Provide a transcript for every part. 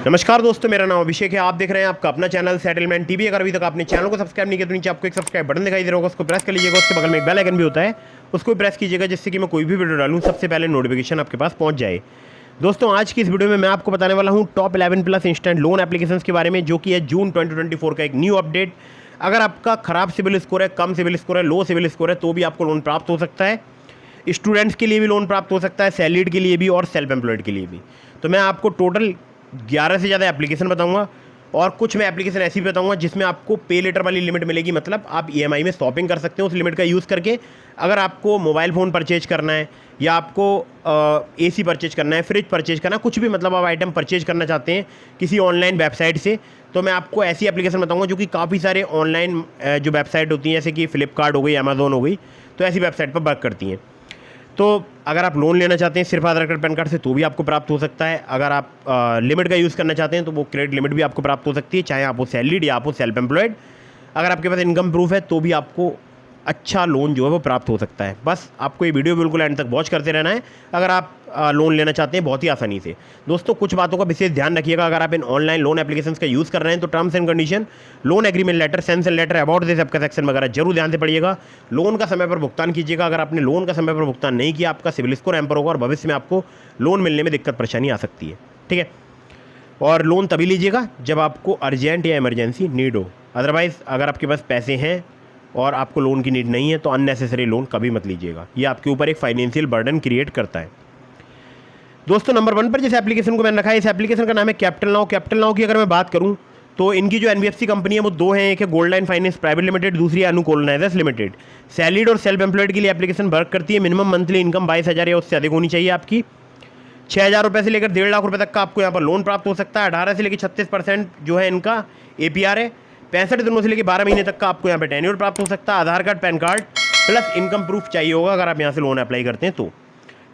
नमस्कार दोस्तों, मेरा नाम अभिषेक है। आप देख रहे हैं आपका अपना चैनल सेटलमेंट टीवी। अगर अभी तक आपने चैनल को सब्सक्राइब नहीं किया तो नीचे आपको एक सब्सक्राइब बटन दिखाई दे रहा होगा, उसको प्रेस कर लीजिएगा। उसके बगल में एक बेल आइकन भी होता है, उसको भी प्रेस कीजिएगा, जिससे कि मैं कोई भी वीडियो डालूँ सबसे पहले नोटिफिकेशन आपके पास पहुंच जाए। दोस्तों, आज की इस वीडियो में मैं आपको बताने वाला हूँ टॉप 11+ इंस्टेंट लोन एप्लीकेशंस के बारे में, जो कि है जून 2024 का एक न्यू अपडेट। अगर आपका खराब सिविल स्कोर है, कम सिविल स्कोर है, लो सिविल स्कोर है, तो भी आपको लोन प्राप्त हो सकता है। स्टूडेंट्स के लिए भी लोन प्राप्त हो सकता है, सैलरीड के लिए भी और सेल्फ एम्प्लॉयड के लिए भी। तो मैं आपको टोटल 11 से ज़्यादा एप्लीकेशन बताऊंगा, और कुछ मैं एप्लीकेशन ऐसी भी बताऊंगा जिसमें आपको पे लेटर वाली लिमिट मिलेगी। मतलब आप ईएमआई में शॉपिंग कर सकते हो उस लिमिट का यूज़ करके। अगर आपको मोबाइल फ़ोन परचेज करना है, या आपको एसी परचेज करना है, फ्रिज परचेज करना है, कुछ भी मतलब आप आइटम परचेज करना चाहते हैं किसी ऑनलाइन वेबसाइट से, तो मैं आपको ऐसी एप्लीकेशन बताऊंगा जो कि काफ़ी सारे ऑनलाइन जो वेबसाइट होती हैं, जैसे कि फ्लिपकार्ट हो गई, अमेज़ोन हो गई, तो ऐसी वेबसाइट पर वर्क करती हैं। तो अगर आप लोन लेना चाहते हैं सिर्फ आधार कार्ड पैन कार्ड से, तो भी आपको प्राप्त हो सकता है। अगर आप लिमिट का यूज़ करना चाहते हैं तो वो क्रेडिट लिमिट भी आपको प्राप्त हो सकती है, चाहे आप हो सैलरीड या आप हो सेल्फ एम्प्लॉयड। अगर आपके पास इनकम प्रूफ है तो भी आपको अच्छा लोन जो है वो प्राप्त हो सकता है। बस आपको ये वीडियो बिल्कुल एंड तक वॉच करते रहना है अगर आप लोन लेना चाहते हैं, बहुत ही आसानी से। दोस्तों, कुछ बातों का विशेष ध्यान रखिएगा। अगर आप इन ऑनलाइन लोन एप्लीकेशंस का यूज़ कर रहे हैं तो terms and condition, loan agreement letter, sanction letter, about this आपका सेक्शन वगैरह जरूर ध्यान से पढ़िएगा। लोन का समय पर भुगतान कीजिएगा। अगर आपने लोन का समय पर भुगतान नहीं किया, आपका सिविल स्कोर हैम्पर होगा और भविष्य में आपको लोन मिलने में दिक्कत परेशानी आ सकती है। ठीक है, और लोन तभी लीजिएगा जब आपको अर्जेंट या इमरजेंसी नीड हो। अदरवाइज़ अगर आपके पास पैसे हैं और आपको लोन की नीड नहीं है तो अननेसेसरी लोन कभी मत लीजिएगा। ये आपके ऊपर एक फाइनेंशियल बर्डन क्रिएट करता है। दोस्तों, नंबर 1 पर जिस एप्लीकेशन को मैंने रखा है, इस एप्लीकेशन का नाम है कैपिटल नाउ। कैपिटल नाउ की अगर मैं बात करूं तो इनकी जो एनबीएफसी कंपनी है वो 2 हैं। एक है gold line finance private limited, दूसरी है अनु कोलोनाइजर्स लिमिटेड। सैलरीड और सेल्फ एम्प्लॉयड के लिए एप्लीकेशन वर्क करती है। मिनिमम मंथली इनकम 22,000 या उससे अधिक होनी चाहिए आपकी। 6,000 रुपये से लेकर 1.5 लाख रुपये तक का आपको यहाँ पर लोन प्राप्त हो सकता है। 18 से लेकर 36% जो है इनका APR है। 65 दिनों से लेकर 12 महीने तक का आपको यहाँ पर टेन्योर प्राप्त हो सकता है। Aadhaar card, PAN card plus income proof चाहिए होगा अगर आप यहाँ से लोन अप्लाई करते हैं तो।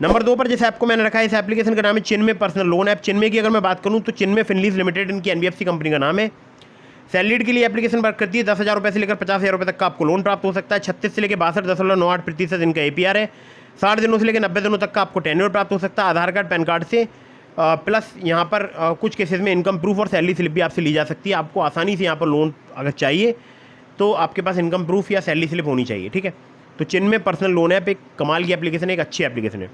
नंबर 2 पर जिस ऐप को मैंने रखा है, इस एप्लीकेशन का नाम है चिन्मय पर्सनल लोन ऐप। चिन्मय की अगर मैं बात करूं तो चिन्मय फिनलीज लिमिटेड इनकी एनबीएफसी कंपनी का नाम है। सैलरीड के लिए एप्लीकेशन वर्क करती है। 10,000 रुपये से लेकर 50,000 रुपये तक का आपको लोन प्राप्त हो सकता है। 36 से लेकर 62.98% इनका APR है। 60 दिनों से लेकर 90 दिनों तक का आपको टेन्योर प्राप्त हो सकता है। आधार कार्ड, पैन कार्ड से प्लस यहाँ पर कुछ केसेस में इनकम प्रूफ और सैलरी स्लिप भी आपसे ली जा सकती है। आपको आसानी से यहाँ पर लोन अगर चाहिए तो आपके पास इनकम प्रूफ या सैलरी स्लिप होनी चाहिए। ठीक है, तो चिन्मय पर्सनल लोन ऐप एक कमाल की एप्लीकेशन है, एक अच्छी एप्लीकेशन है।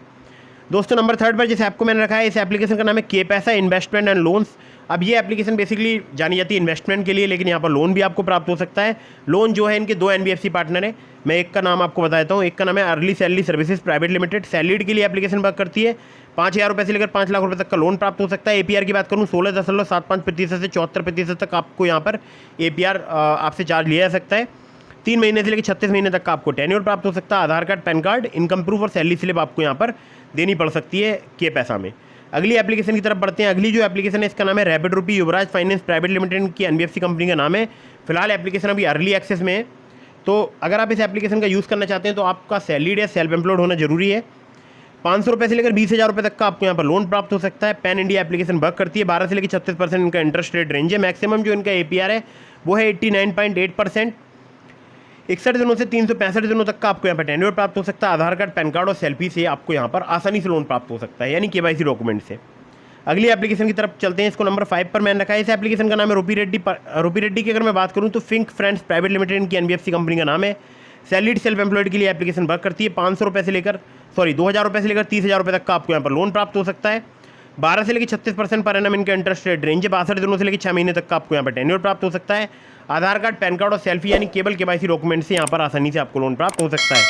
दोस्तों, नंबर 3 पर जिस ऐप को मैंने रखा है, इस एप्लीकेशन का नाम है के पैसा इन्वेस्टमेंट एंड लोन्स। अब ये एप्लीकेशन बेसिकली जानी जाती है इन्वेस्टमेंट के लिए, लेकिन यहाँ पर लोन भी आपको प्राप्त हो सकता है। लोन जो है इनके 2 एनबीएफसी पार्टनर है। मैं एक का नाम आपको बता देता हूँ। एक का नाम है early salary services private limited. Salaried के लिए एप्लीकेशन वर्क करती है। 5,000 रुपये से लेकर 5 लाख रुपये तक का लोन प्राप्त हो सकता है। APR की बात करूँ 16.75% से 74% तक आपको यहाँ पर APR आपसे चार्ज लिया जा सकता है। 3 महीने से लेकर 36 महीने तक का आपको टेन्योर प्राप्त हो सकता है। Aadhaar card, PAN card, income proof और सैलरी स्लिप आपको यहाँ पर देनी पड़ सकती है के पैसा में। अगली एप्लीकेशन की तरफ बढ़ते हैं। अगली जो एप्लीकेशन है इसका नाम है रैपिड रुपी युवराज फाइनेंस प्राइवेट लिमिटेड की एनबीएफसी कंपनी का नाम है। फिलहाल एप्लीकेशन अभी अर्ली एक्सेस में है। तो अगर आप इस एप्लीकेशन का यूज़ करना चाहते हैं तो आपका सैलरीड या सेल्फ एम्प्लॉयड होना जरूरी है। 500 रुपये से लेकर 20,000 रुपये तक का आपको यहाँ पर लोन प्राप्त हो सकता है। पैन इंडिया एप्लीकेशन वर्क करती है। 12 से लेकर 36% इनका इंटरेस्ट रेट रेंज है। मैक्सिमम जो इनका APR है वो है 89.8%। 61 दिनों से 365 दिनों तक का आपको यहाँ पर टेन्योर प्राप्त हो सकता है। आधार कार्ड, पैन कार्ड और सेल्फी से आपको यहाँ पर आसानी से लोन प्राप्त हो सकता है, यानी KYC डॉक्यूमेंट से। अगली एप्लीकेशन की तरफ चलते हैं। इसको नंबर 5 पर मैंने रखा है। इस एप्लीकेशन का नाम है रूपी रेड्डी। रूपी रेड्डी की अगर मैं बात करूँ तो फिंक फ्रेंड्स प्राइवेट लिमिटेड इनकी एनबीएफसी कंपनी का नाम है। सैलरीड सेल्फ एम्प्लॉयड के लिए एप्लीकेशन वर्क करती है। 2,000 रुपये से लेकर 30,000 रुपये तक का आपको यहाँ पर लोन प्राप्त हो सकता है। 12 से लेकर 36% पर एनम इनका इंटरेस्ट रेट रेंज है। 62 दिनों से लेकर 6 महीने तक का आपको यहाँ पर टेन्योर प्राप्त हो सकता है। आधार कार्ड, पैन कार्ड और सेल्फी यानी केवल KYC डॉक्यूमेंट से यहाँ पर आसानी से आपको लोन प्राप्त हो सकता है।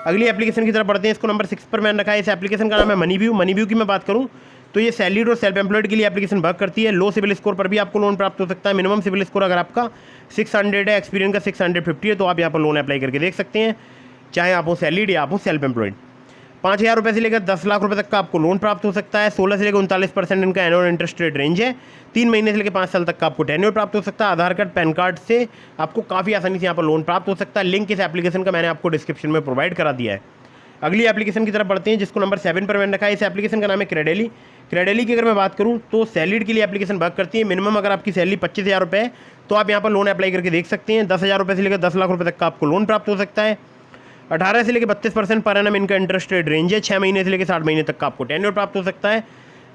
अगली एप्लीकेशन की तरफ बढ़ते हैं। इसको नंबर 6 पर मैंने रखा है। इस एप्लीकेशन का नाम है मनीव्यू। मनीव्यू की मैं बात करूँ तो ये सैलरीड और सेल्फ एम्प्लॉयड के लिए एप्लीकेशन वर्क करती है। लो सिविल स्कोर पर भी आपको लोन प्राप्त हो सकता है। मिनिमम सिविल स्कोर अगर आपका 600 है, एक्सपीरियंस का 650 है, तो आप यहाँ पर लोन अप्लाई करके देख सकते हैं, चाहे आप हो सैलरीड या आप हो सेल्फ एम्प्लॉयड। 5,000 रुपये से लेकर 10 लाख रुपये तक का आपको लोन प्राप्त हो सकता है। 16 से लेकर 39% इनका एनुअल इंटरेस्ट रेट रेंज है। 3 महीने से लेकर 5 साल तक का आपको टेन्योर प्राप्त हो सकता है। आधार कार्ड, पैन कार्ड से आपको काफ़ी आसानी से यहाँ पर लोन प्राप्त हो सकता है। लिंक इस एप्लीकेशन का मैंने आपको डिस्क्रिप्शन में प्रोवाइड करा दिया है। अगली एप्लीकेशन की तरफ बढ़ते हैं, जिसको नंबर 7 पर मैंने रखा है। इस एप्लीकेशन का नाम है क्रेडेली। क्रेडेली की अगर मैं बात करूँ तो सैलरीड के लिए एप्लीकेशन वर्क करती है। मिनिमम अगर आपकी सैलरी 25,000 रुपये है तो आप यहाँ पर लोन अप्लाई करके देख सकते हैं। 10,000 रुपये से लेकर 10 लाख रुपये तक का आपको लोन प्राप्त हो सकता है। 18 से लेकर 32% पर एनम इनका इंटरेस्ट रेट रेंज है। 6 महीने से लेकर 60 महीने तक का आपको टेन्योर प्राप्त हो सकता है।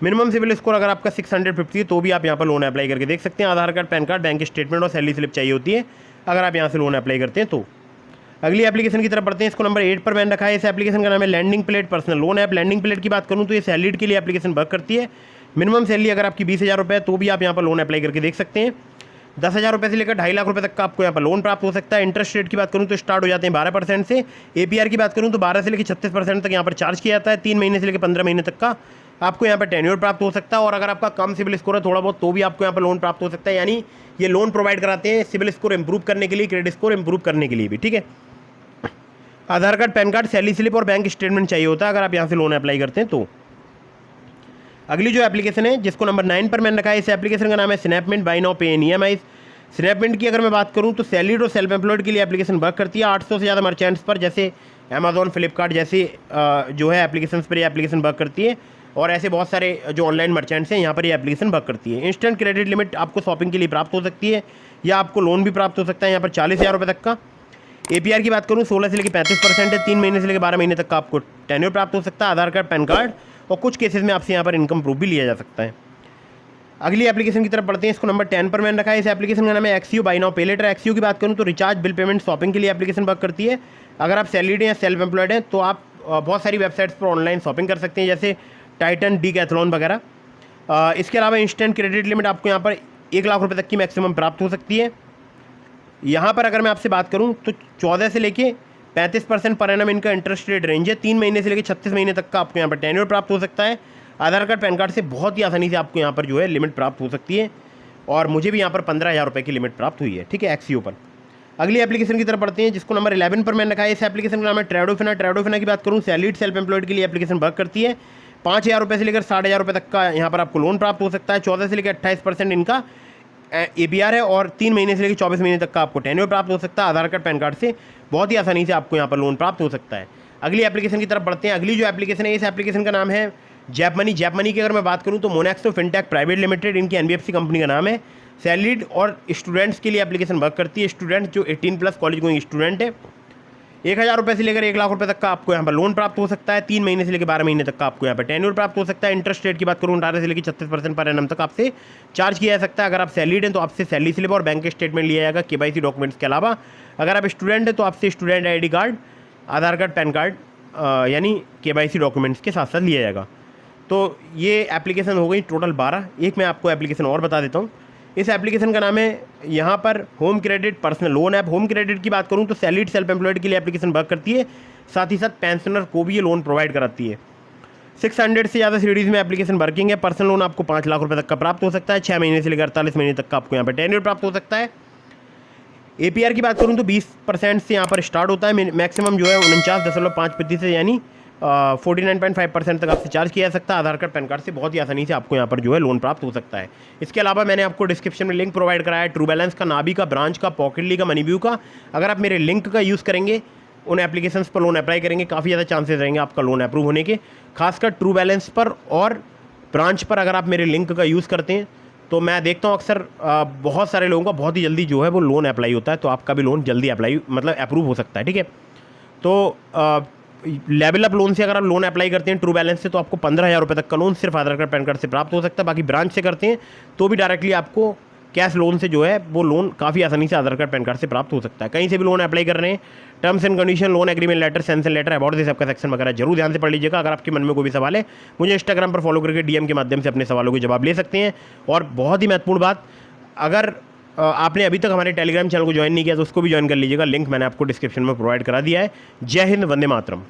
मिनिमम सिविल स्कोर अगर आपका 650 है तो भी आप यहाँ पर लोन अप्लाई करके देख सकते हैं। Aadhaar card, PAN card, bank statement और सैलरी स्लिप चाहिए होती है अगर आप यहाँ से लोन अप्लाई करते हैं तो। अगली एप्लीकेशन की तरफ बढ़ते हैं। इसको नंबर 8 पर मैंने रखा है। इस एप्लीकेशन का नाम है lending plate personal loan app. Lending plate की बात करूँ तो ये सैलरीड के लिए एप्लीकेशन वर्क करती है। मिनिमम सैलरी अगर आपकी 20,000 रुपये है तो भी आप यहाँ पर लोन अप्लाई करके देख सकते हैं। 10,000 रुपये से लेकर 2.5 लाख रुपये तक का आपको यहाँ पर लोन प्राप्त हो सकता है। इंटरेस्ट रेट की बात करूँ तो स्टार्ट हो जाते हैं 12% से। APR की बात करूँ तो 12 से लेकर 36% तक यहाँ पर चार्ज किया जाता है। 3 महीने से लेकर 15 महीने तक का आपको यहाँ पर टेन्योर प्राप्त हो सकता है। और अगर आपका कम सिविल स्कोर है थोड़ा बहुत तो भी आपको यहाँ पर लोन प्राप्त हो सकता है। यानी ये लोन प्रोवाइड कराते हैं सिविल स्कोर इंप्रूव करने के लिए, क्रेडिट स्कोर इंप्रूव करने के लिए भी, ठीक है। Aadhaar card, PAN card, salary slip और बैंक स्टेटमेंट चाहिए होता है अगर आप यहाँ से लोन अप्लाई करते हैं तो। अगली जो एप्लीकेशन है जिसको नंबर 9 पर मैंने रखा है, इस एप्लीकेशन का नाम है स्नैपमिंट बाय नाउ पे इन EMI। स्नैपमिंट की अगर मैं बात करूँ तो सैलरीड और सेल्फ एम्प्लॉयड के लिए एप्लीकेशन वर्क करती है। 800 से ज़्यादा मर्चेंट्स पर जैसे अमेजॉन, फ्लिपकार्ट जैसे जो है एप्लीकेशन पर ये एप्लीकेशन वर्क करती है। और ऐसे बहुत सारे जो ऑनलाइन मर्चेंट्स हैं यहाँ पर ये एप्लीकेशन वर्क करती है। इंस्टेंट क्रेडिट लिमिट आपको शॉपिंग के लिए प्राप्त हो सकती है या आपको लोन भी प्राप्त हो सकता है यहाँ पर 40,000 रुपये तक का। APR की बात करूँ 16 से लेकर 35% है। 3 महीने से लेकर 12 महीने तक का आपको टेन्योर प्राप्त हो सकता है। आधार कार्ड, पैन कार्ड और कुछ केसेस में आपसे यहाँ पर इनकम प्रूफ भी लिया जा सकता है। अगली एप्लीकेशन की तरफ बढ़ते हैं। इसको नंबर 10 पर मैंने रखा है। इस एप्लीकेशन का नाम है XU बाय नाउ पे लेटर। XU की बात करूँ तो रिचार्ज, बिल पेमेंट, शॉपिंग के लिए एप्लीकेशन वर्क करती है। अगर आप सैलरीड हैं या सेल्फ एम्प्लॉयड हैं तो आप बहुत सारी वेबसाइट्स पर ऑनलाइन शॉपिंग कर सकते हैं जैसे टाइटन, डीकैथलॉन वगैरह। इसके अलावा इंस्टेंट क्रेडिट लिमिट आपको यहाँ पर 1 लाख रुपये तक की मैक्सिमम प्राप्त हो सकती है। यहाँ पर अगर मैं आपसे बात करूँ तो 14 से लेके 35% पर एनम इनका इंटरेस्ट रेट रेंज है। 3 महीने से लेकर 36 महीने तक का आपको यहाँ पर टेन्योर प्राप्त हो सकता है। आधार कार्ड, पैन कार्ड से बहुत ही आसानी से आपको यहाँ पर जो है लिमिट प्राप्त हो सकती है। और मुझे भी यहाँ पर 15,000 रुपये की लिमिट प्राप्त हुई है, ठीक है, XU पर। अगली एप्लीकेशन की तरफ बढ़ते हैं जिसको नंबर 11 पर मैंने रखा है। इस एप्लीकेशन का नाम है ट्रेडोफिना। ट्रेडोफिना की बात करूँ सैलरीड, सेल्फ एम्प्लॉयड के लिए एप्लीकेशन वर्क करती है। 5,000 रुपये से लेकर 60,000 रुपये तक का यहाँ पर आपको लोन प्राप्त हो सकता है। 14 से लेकर 28% इनका APR है और 3 महीने से लेकर 24 महीने तक का आपको टेन्योर प्राप्त हो सकता है। आधार कार्ड, पैन कार्ड से बहुत ही आसानी से आपको यहाँ पर लोन प्राप्त हो सकता है। अगली एप्लीकेशन की तरफ बढ़ते हैं। अगली जो एप्लीकेशन है इस एप्लीकेशन का नाम है जैप मनी। जैप मनी की अगर मैं बात करूँ तो मोनेक्सो फिनटेक प्राइवेट लिमिटेड इनकी NBFC कंपनी का नाम है। सैलरीड और स्टूडेंट्स के लिए एप्लीकेशन वर्क करती है। स्टूडेंट जो 18+ कॉलेज गोइंग स्टूडेंट है 1,000 रुपये से लेकर 1 लाख रुपये तक का आपको यहाँ पर लोन प्राप्त हो सकता है। 3 महीने से लेकर 12 महीने तक का आपको यहाँ पर टेन्योर प्राप्त हो सकता है। इंटरेस्ट रेट की बात करूँ 18 से लेकर 36% पर एनम तक आपसे चार्ज किया जा सकता है। अगर आप सैलरीड हैं तो आपसे सैलरी स्लिप और बैंक स्टेटमेंट लिया जाएगा KYC डॉक्यूमेंट्स के अलावा। अगर आप स्टूडेंट हैं तो आपसे स्टूडेंट ID कार्ड, आधार कार्ड, पैन कार्ड यानी KYC डॉक्यूमेंट्स के साथ साथ लिया जाएगा। तो ये एप्लीकेशन हो गई टोटल 12। एक मैं आपको एप्लीकेशन और बता देता हूँ। इस एप्लीकेशन का नाम है यहाँ पर home credit personal loan app. Home credit की बात करूँ तो सैलरीड, सेल्फ एम्प्लॉयड के लिए एप्लीकेशन वर्क करती है। साथ ही साथ पेंशनर को भी ये लोन प्रोवाइड कराती है। 600 से ज़्यादा सीरीज़ में एप्लीकेशन वर्किंग है। पर्सनल लोन आपको 5 लाख रुपये तक का प्राप्त हो सकता है। 6 महीने से लेकर 48 महीने तक का आपको यहाँ पर टेन्योर प्राप्त हो सकता है। APR की बात करूँ तो 20% से यहाँ पर स्टार्ट होता है। मैक्सिमम जो है 49.5% यानी 49.5% तक आपसे चार्ज किया जा सकता है। आधार कार्ड, पैन कार्ड से बहुत ही आसानी से आपको यहाँ पर जो है लोन प्राप्त हो सकता है। इसके अलावा मैंने आपको डिस्क्रिप्शन में लिंक प्रोवाइड कराया है ट्रू बैलेंस का, नाबी का, ब्रांच का, पॉकेटली का, मनीव्यू का। अगर आप मेरे लिंक का यूज़ करेंगे, उन एप्लीकेशंस पर लोन अप्लाई करेंगे, काफ़ी ज़्यादा चांसेस रहेंगे आपका लोन अप्रूव होने के। खासकर ट्रू बैलेंस पर और ब्रांच पर अगर आप मेरे लिंक का यूज़ करते हैं तो मैं देखता हूँ अक्सर बहुत सारे लोगों का बहुत ही जल्दी जो है वो लोन अप्लाई होता है। तो आपका भी लोन जल्दी अप्लाई मतलब अप्रूव हो सकता है, ठीक है। तो लेवल अप लोन से अगर आप लोन अप्लाई करते हैं ट्रू बैलेंस से तो आपको 15,000 रुपये तक का लोन सिर्फ आधार कार्ड, पैन कार्ड से प्राप्त हो सकता है। बाकी ब्रांच से करते हैं तो भी डायरेक्टली आपको कैश लोन से जो है वो लोन काफ़ी आसानी से आधार कार्ड, पैन कार्ड से प्राप्त हो सकता है। कहीं से भी लोन अप्लाई कर रहे हैं, terms and condition, loan agreement letter, sanction letter, about this आपका सेक्शन वगैरह जरूर ध्यान से पढ़ लीजिएगा। अगर आपके मन में कोई भी सवाल है मुझे इंस्टाग्राम पर फॉलो करके DM के माध्यम से अपने सवालों के जवाब ले सकते हैं। और बहुत ही महत्वपूर्ण बात, अगर आपने अभी तक हमारे टेलीग्राम चैनल को ज्वाइन नहीं किया तो उसको भी ज्वाइन कर लीजिएगा। लिंक मैंने आपको डिस्क्रिप्शन में प्रोवाइड करा दिया है। जय हिंद, वंदे मातरम।